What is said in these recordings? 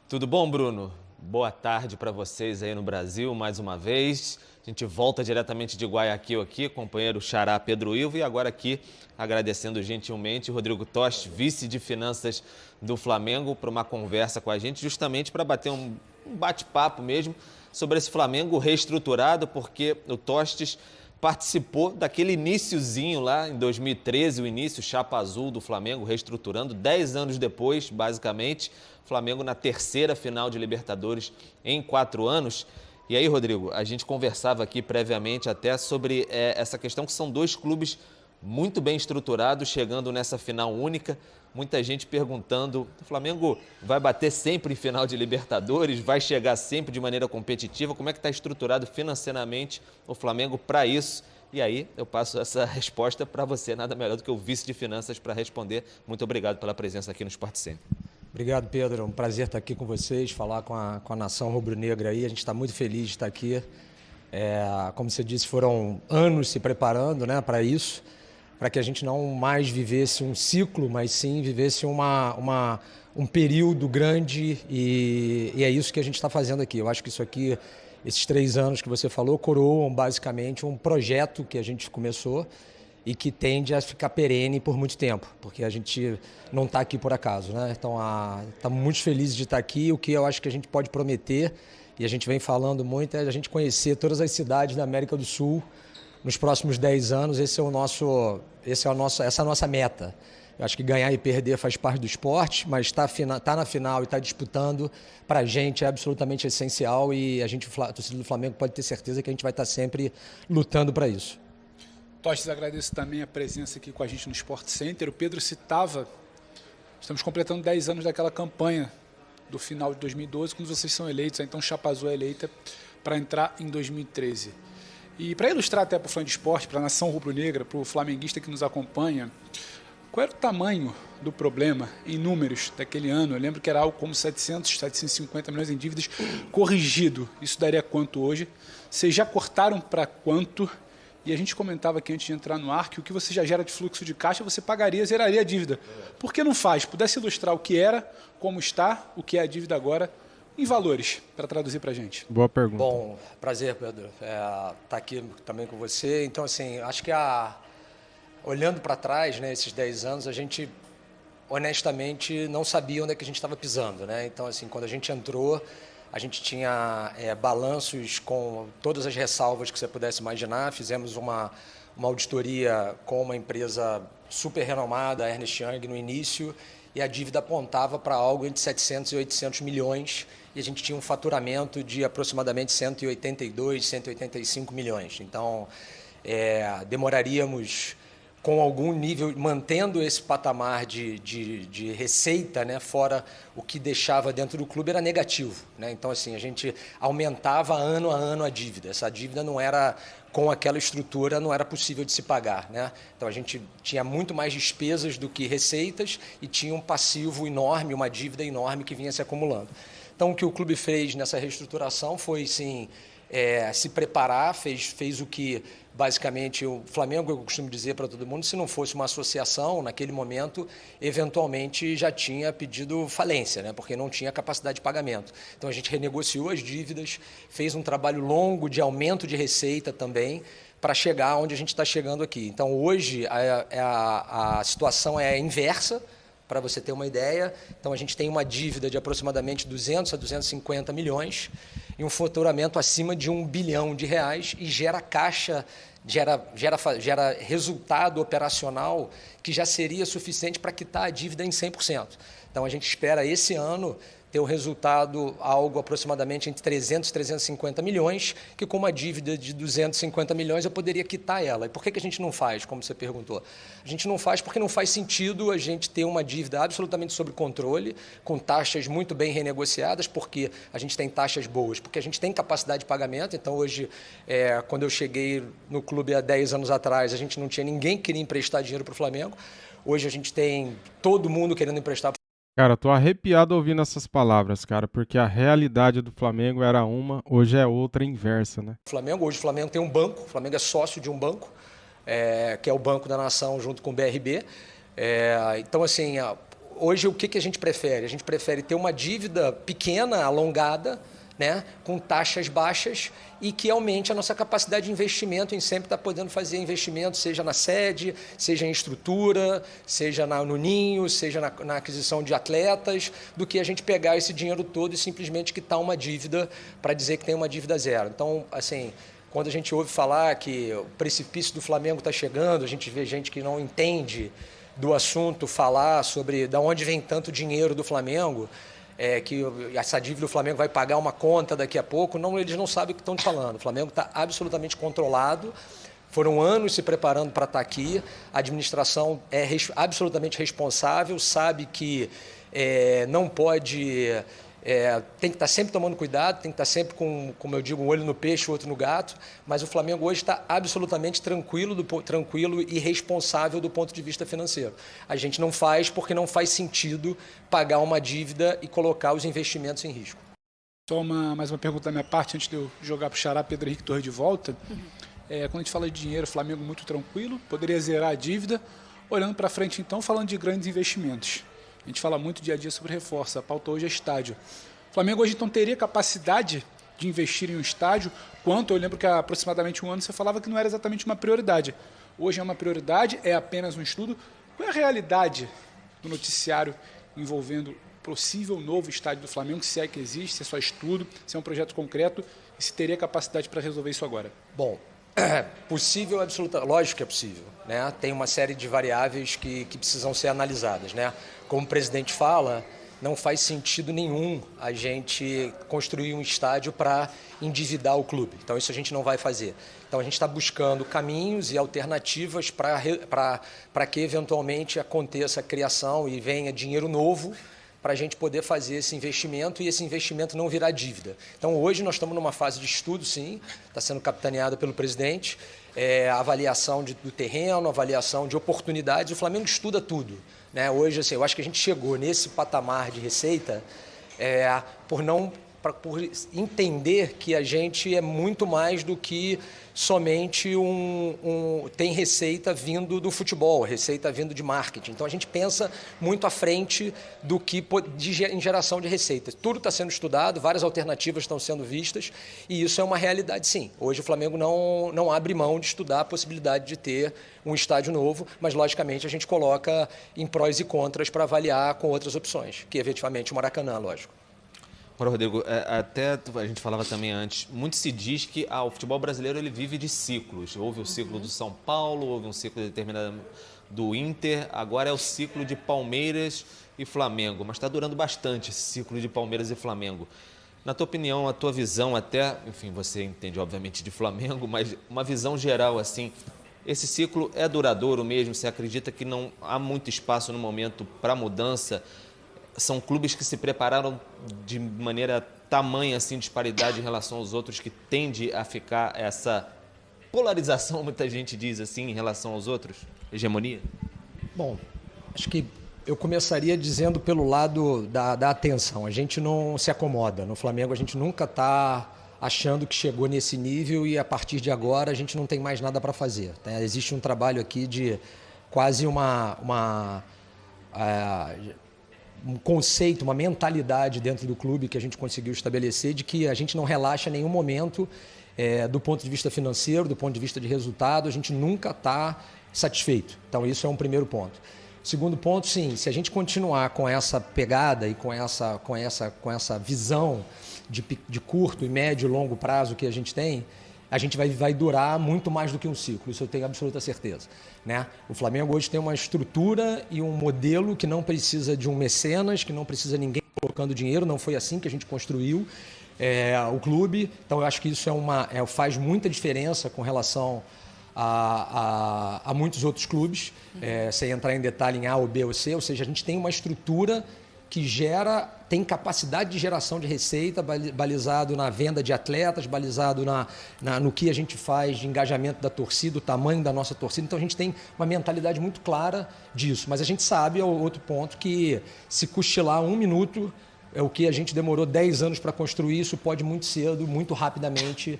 Tudo bom, Bruno? Boa tarde para vocês aí no Brasil, mais uma vez. A gente volta diretamente de Guayaquil aqui, companheiro Xará Pedro Ivo, e agora aqui agradecendo gentilmente o Rodrigo Tost, vice de finanças do Flamengo, para uma conversa com a gente, justamente para bater um bate-papo mesmo sobre esse Flamengo reestruturado, porque o Tostes participou daquele iniciozinho lá em 2013, o início chapa azul do Flamengo, reestruturando, 10 anos depois, basicamente, Flamengo na terceira final de Libertadores em 4 anos. E aí, Rodrigo, a gente conversava aqui previamente até sobre essa questão que são dois clubes muito bem estruturados, chegando nessa final única. Muita gente perguntando, o Flamengo vai bater sempre em final de Libertadores, vai chegar sempre de maneira competitiva, como é que está estruturado financeiramente o Flamengo para isso? E aí eu passo essa resposta para você, nada melhor do que o vice de finanças para responder. Muito obrigado pela presença aqui no Sport Center. Obrigado, Pedro. É um prazer estar aqui com vocês, falar com a nação rubro-negra aí. A gente está muito feliz de estar aqui. Como você disse, foram anos se preparando, né, para isso, para que a gente não mais vivesse um ciclo, mas sim vivesse um período grande e é isso que a gente está fazendo aqui. Eu acho que isso aqui, esses 3 anos que você falou, coroam basicamente um projeto que a gente começou e que tende a ficar perene por muito tempo, porque a gente não está aqui por acaso, né? Então, estamos muito felizes de estar aqui. O que eu acho que a gente pode prometer, e a gente vem falando muito, é a gente conhecer todas as cidades da América do Sul nos próximos 10 anos. Essa é a nossa meta. Eu acho que ganhar e perder faz parte do esporte, mas tá na final e está disputando, para a gente é absolutamente essencial e a torcida do Flamengo pode ter certeza que a gente vai estar sempre lutando para isso. Tostes, agradeço também a presença aqui com a gente no Sport Center. O Pedro citava, estamos completando 10 anos daquela campanha do final de 2012, quando vocês são eleitos, então Chapa Azul é eleita para entrar em 2013. E para ilustrar até para o fã de esporte, para a nação rubro-negra, para o flamenguista que nos acompanha, qual era o tamanho do problema em números daquele ano? Eu lembro que era algo como 750 milhões em dívidas corrigido. Isso daria quanto hoje? Vocês já cortaram para quanto? E a gente comentava aqui antes de entrar no ar que o que você já gera de fluxo de caixa, você pagaria, zeraria a dívida. Por que não faz? Pudesse ilustrar o que era, como está, o que é a dívida agora, em valores, para traduzir para a gente. Boa pergunta. Bom, prazer, Pedro, estar aqui também com você. Então, assim, acho que olhando para trás, né, esses 10 anos, a gente, honestamente, não sabia onde é que a gente estava pisando, né? Então, assim, quando a gente entrou, a gente tinha balanços com todas as ressalvas que você pudesse imaginar. Fizemos uma auditoria com uma empresa super renomada, a Ernst Young, no início, e a dívida apontava para algo entre 700 e 800 milhões, e a gente tinha um faturamento de aproximadamente 182, 185 milhões. Então, demoraríamos, com algum nível, mantendo esse patamar de receita, né, fora o que deixava dentro do clube, era negativo, né? Então, assim, a gente aumentava ano a ano a dívida. Essa dívida não era, com aquela estrutura, não era possível de se pagar, né? Então, a gente tinha muito mais despesas do que receitas e tinha um passivo enorme, uma dívida enorme que vinha se acumulando. Então, o que o clube fez nessa reestruturação foi, sim, se preparar, fez o que, basicamente, o Flamengo, eu costumo dizer para todo mundo, se não fosse uma associação, naquele momento, eventualmente já tinha pedido falência, né? Porque não tinha capacidade de pagamento. Então, a gente renegociou as dívidas, fez um trabalho longo de aumento de receita também, para chegar onde a gente está chegando aqui. Então, hoje, a situação é inversa, para você ter uma ideia. Então, a gente tem uma dívida de aproximadamente 200 a 250 milhões e um faturamento acima de R$1 bilhão e gera caixa, gera resultado operacional que já seria suficiente para quitar a dívida em 100%. Então, a gente espera esse ano ter um resultado algo aproximadamente entre 300 e 350 milhões, que com uma dívida de 250 milhões eu poderia quitar ela. E por que a gente não faz, como você perguntou? A gente não faz porque não faz sentido a gente ter uma dívida absolutamente sob controle, com taxas muito bem renegociadas, porque a gente tem taxas boas, porque a gente tem capacidade de pagamento. Então, hoje, quando eu cheguei no clube há 10 anos atrás, a gente não tinha ninguém que queria emprestar dinheiro para o Flamengo. Hoje a gente tem todo mundo querendo emprestar. Cara, tô arrepiado ouvindo essas palavras, cara, porque a realidade do Flamengo era uma, hoje é outra inversa, né? Hoje o Flamengo tem um banco, o Flamengo é sócio de um banco, que é o Banco da Nação junto com o BRB. Então, assim, hoje o que a gente prefere? A gente prefere ter uma dívida pequena, alongada, né, com taxas baixas e que aumente a nossa capacidade de investimento em sempre estar podendo fazer investimento, seja na sede, seja em estrutura, seja no ninho, seja na aquisição de atletas, do que a gente pegar esse dinheiro todo e simplesmente quitar uma dívida para dizer que tem uma dívida zero. Então, assim, quando a gente ouve falar que o precipício do Flamengo está chegando, a gente vê gente que não entende do assunto falar sobre de onde vem tanto dinheiro do Flamengo, que essa dívida do Flamengo vai pagar uma conta daqui a pouco. Não, eles não sabem o que estão te falando. O Flamengo está absolutamente controlado. Foram anos se preparando para estar aqui. A administração é absolutamente responsável, sabe que não pode... tem que estar sempre tomando cuidado, tem que estar sempre com, como eu digo, um olho no peixe, o outro no gato, mas o Flamengo hoje está absolutamente tranquilo e responsável do ponto de vista financeiro. A gente não faz porque não faz sentido pagar uma dívida e colocar os investimentos em risco. Só mais uma pergunta da minha parte, antes de eu jogar para o Xará Pedro Henrique Torres de volta. Quando a gente fala de dinheiro, o Flamengo muito tranquilo, poderia zerar a dívida. Olhando para frente, então, falando de grandes investimentos. A gente fala muito dia a dia sobre reforço, a pauta hoje é estádio. O Flamengo hoje então teria capacidade de investir em um estádio, quanto eu lembro que há aproximadamente um ano você falava que não era exatamente uma prioridade. Hoje é uma prioridade, é apenas um estudo. Qual é a realidade do noticiário envolvendo possível novo estádio do Flamengo, se é que existe, se é só estudo, se é um projeto concreto e se teria capacidade para resolver isso agora? Bom, possível, absoluta, lógico que é possível, né? Tem uma série de variáveis que precisam ser analisadas, né? Como o presidente fala, não faz sentido nenhum a gente construir um estádio para endividar o clube. Então isso a gente não vai fazer. Então a gente está buscando caminhos e alternativas para que eventualmente aconteça a criação e venha dinheiro novo para a gente poder fazer esse investimento e esse investimento não virar dívida. Então, hoje nós estamos numa fase de estudo, sim, está sendo capitaneada pelo presidente, avaliação do terreno, avaliação de oportunidades. O Flamengo estuda tudo, né? Hoje, assim, eu acho que a gente chegou nesse patamar de receita por entender que a gente é muito mais do que somente tem receita vindo do futebol, receita vindo de marketing. Então a gente pensa muito à frente do que em geração de receitas. Tudo está sendo estudado, várias alternativas estão sendo vistas e isso é uma realidade, sim. Hoje o Flamengo não abre mão de estudar a possibilidade de ter um estádio novo, mas logicamente a gente coloca em prós e contras para avaliar com outras opções, que efetivamente o Maracanã, lógico. Agora, Rodrigo, até a gente falava também antes, muito se diz que o futebol brasileiro ele vive de ciclos. Houve o ciclo do São Paulo, houve um ciclo determinado do Inter, agora é o ciclo de Palmeiras e Flamengo. Mas está durando bastante esse ciclo de Palmeiras e Flamengo. Na tua opinião, a tua visão até, enfim, você entende obviamente de Flamengo, mas uma visão geral assim, esse ciclo é duradouro mesmo? Você acredita que não há muito espaço no momento para mudança? São clubes que se prepararam de maneira tamanha, assim, disparidade em relação aos outros, que tende a ficar essa polarização, muita gente diz assim, em relação aos outros? Hegemonia? Bom, acho que eu começaria dizendo pelo lado da atenção. A gente não se acomoda. No Flamengo a gente nunca está achando que chegou nesse nível e a partir de agora a gente não tem mais nada para fazer. Existe um trabalho aqui de quase um conceito, uma mentalidade dentro do clube que a gente conseguiu estabelecer de que a gente não relaxa em nenhum momento do ponto de vista financeiro, do ponto de vista de resultado, a gente nunca está satisfeito. Então isso é um primeiro ponto. Segundo ponto, sim, se a gente continuar com essa pegada e com essa visão de curto e médio e longo prazo que a gente tem, a gente vai durar muito mais do que um ciclo, isso eu tenho absoluta certeza, né? O Flamengo hoje tem uma estrutura e um modelo que não precisa de um mecenas, que não precisa de ninguém colocando dinheiro, não foi assim que a gente construiu o clube, então eu acho que isso faz muita diferença com relação a muitos outros clubes, sem entrar em detalhe em A ou B ou C, ou seja, a gente tem uma estrutura que tem capacidade de geração de receita, balizado na venda de atletas, balizado no que a gente faz de engajamento da torcida, o tamanho da nossa torcida. Então a gente tem uma mentalidade muito clara disso. Mas a gente sabe, outro ponto, que se cochilar um minuto, o que a gente demorou 10 anos para construir, isso pode muito cedo, muito rapidamente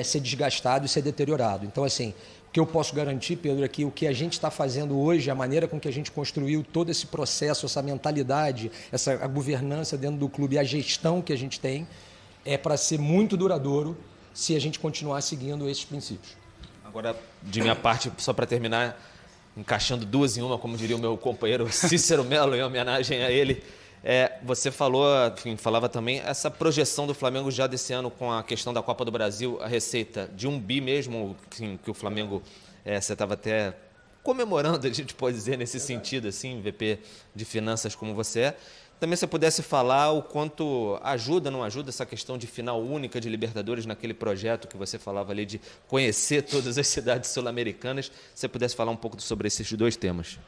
ser desgastado e ser deteriorado. Então, assim, o que eu posso garantir, Pedro, é que o que a gente está fazendo hoje, a maneira com que a gente construiu todo esse processo, essa mentalidade, a governança dentro do clube, a gestão que a gente tem, é para ser muito duradouro se a gente continuar seguindo esses princípios. Agora, de minha parte, só para terminar, encaixando duas em uma, como diria o meu companheiro Cícero Melo, em homenagem a ele, você falava também essa projeção do Flamengo já desse ano com a questão da Copa do Brasil, a receita de 1 bi mesmo, que o Flamengo, você estava até comemorando, a gente pode dizer, nesse sentido, assim, VP de Finanças como você é. Também se você pudesse falar o quanto ajuda, não ajuda essa questão de final única de Libertadores naquele projeto que você falava ali de conhecer todas as cidades sul-americanas, se você pudesse falar um pouco sobre esses dois temas.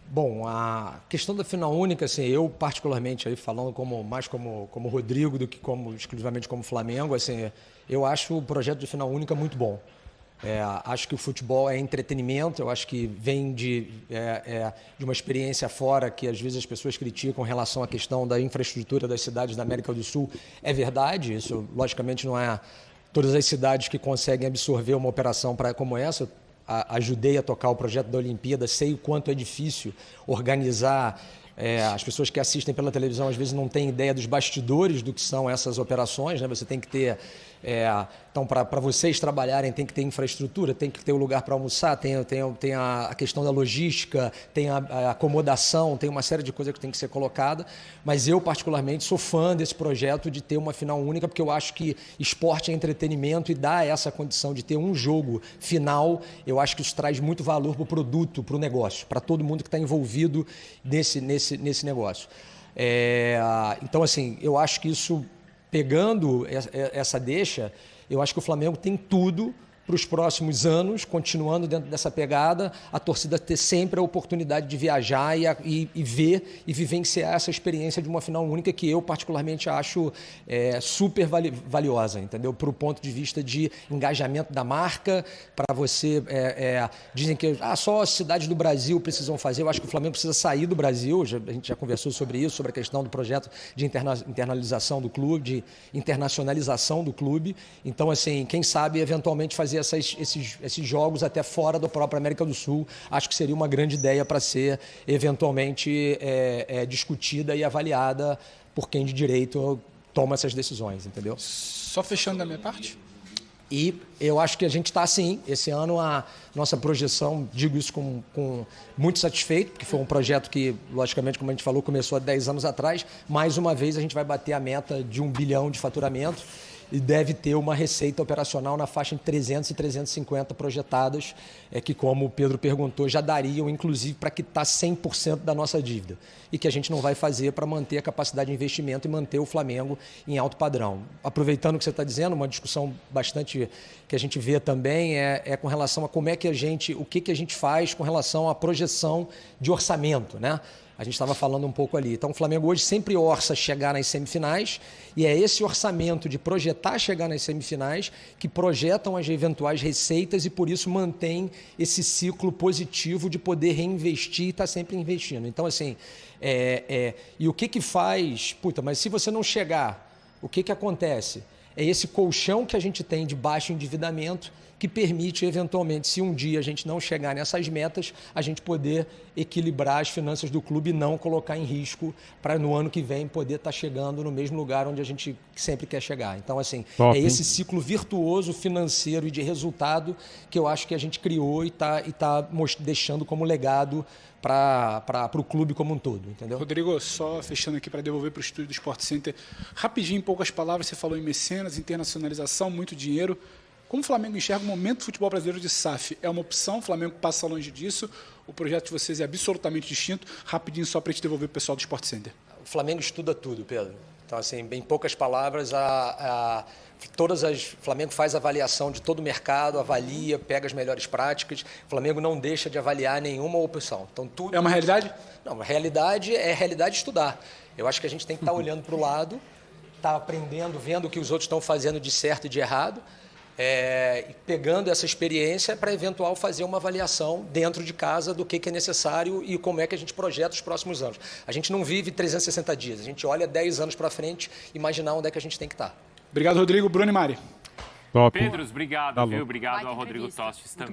Bom, a questão da final única, assim, eu particularmente aí falando mais como Rodrigo do que exclusivamente como Flamengo, assim, eu acho o projeto de final única muito bom. Acho que o futebol é entretenimento, eu acho que vem de uma experiência fora que às vezes as pessoas criticam em relação à questão da infraestrutura das cidades da América do Sul. É verdade, isso logicamente não é todas as cidades que conseguem absorver uma operação como essa. Ajudei a tocar o projeto da Olimpíada, sei o quanto é difícil organizar. As pessoas que assistem pela televisão às vezes não têm ideia dos bastidores do que são essas operações, né? Você tem que ter... Então, para vocês trabalharem, tem que ter infraestrutura, tem que ter um lugar para almoçar, tem a questão da logística, tem a acomodação, tem uma série de coisas que tem que ser colocada. Mas eu, particularmente, sou fã desse projeto de ter uma final única, porque eu acho que esporte é entretenimento e dá essa condição de ter um jogo final. Eu acho que isso traz muito valor para o produto, para o negócio, para todo mundo que está envolvido nesse negócio. Então, assim, eu acho que isso... Pegando essa deixa, eu acho que o Flamengo tem tudo para os próximos anos, continuando dentro dessa pegada, a torcida ter sempre a oportunidade de viajar e ver e vivenciar essa experiência de uma final única que eu particularmente acho super valiosa, entendeu? Para o ponto de vista de engajamento da marca, para você... dizem que só as cidades do Brasil precisam fazer, eu acho que o Flamengo precisa sair do Brasil, a gente já conversou sobre isso, sobre a questão do projeto de internalização do clube, de internacionalização do clube. Então, assim, quem sabe eventualmente fazer esses jogos até fora da própria América do Sul, acho que seria uma grande ideia para ser eventualmente discutida e avaliada por quem de direito toma essas decisões, entendeu? Só fechando da minha parte? E eu acho que a gente está assim, esse ano a nossa projeção, digo isso com muito satisfeito, porque foi um projeto que, logicamente, como a gente falou, começou há 10 anos atrás. Mais uma vez a gente vai bater a meta de 1 bilhão de faturamento e deve ter uma receita operacional na faixa de 300 e 350 projetadas, que, como o Pedro perguntou, já dariam, inclusive, para quitar 100% da nossa dívida. E que a gente não vai fazer para manter a capacidade de investimento e manter o Flamengo em alto padrão. Aproveitando o que você está dizendo, uma discussão bastante que a gente vê também é com relação a como é que o que a gente faz com relação à projeção de orçamento, né? A gente estava falando um pouco ali. Então, o Flamengo hoje sempre orça chegar nas semifinais e é esse orçamento de projetar chegar nas semifinais que projetam as eventuais receitas e, por isso, mantém esse ciclo positivo de poder reinvestir e estar sempre investindo. Então, assim, e o que faz... mas se você não chegar, o que acontece? É esse colchão que a gente tem de baixo endividamento que permite, eventualmente, se um dia a gente não chegar nessas metas, a gente poder equilibrar as finanças do clube e não colocar em risco para no ano que vem poder estar chegando no mesmo lugar onde a gente sempre quer chegar. Então, assim, Top, é esse ciclo virtuoso financeiro e de resultado que eu acho que a gente criou e tá deixando como legado para o clube como um todo, entendeu? Rodrigo, só fechando aqui para devolver para o estúdio do Sport Center, rapidinho, em poucas palavras, você falou em mecenas, internacionalização, muito dinheiro. Como o Flamengo enxerga o momento do futebol brasileiro de SAF? É uma opção, o Flamengo passa longe disso, o projeto de vocês é absolutamente distinto. Rapidinho, só para te devolver o pessoal do Sport Center. O Flamengo estuda tudo, Pedro. Então, assim, em poucas palavras, o Flamengo faz avaliação de todo o mercado, avalia, pega as melhores práticas. O Flamengo não deixa de avaliar nenhuma opção. Então, tudo... É uma realidade? Não, a realidade é a realidade de estudar. Eu acho que a gente tem que estar olhando para o lado, estar aprendendo, vendo o que os outros estão fazendo de certo e de errado, pegando essa experiência para eventual fazer uma avaliação dentro de casa do que é necessário e como é que a gente projeta os próximos anos. A gente não vive 360 dias, a gente olha 10 anos para frente e imaginar onde é que a gente tem que estar. Obrigado, Rodrigo. Bruno e Mari. Top. Pedros, obrigado, Tá viu? louco. Obrigado ao Rodrigo Tostes também.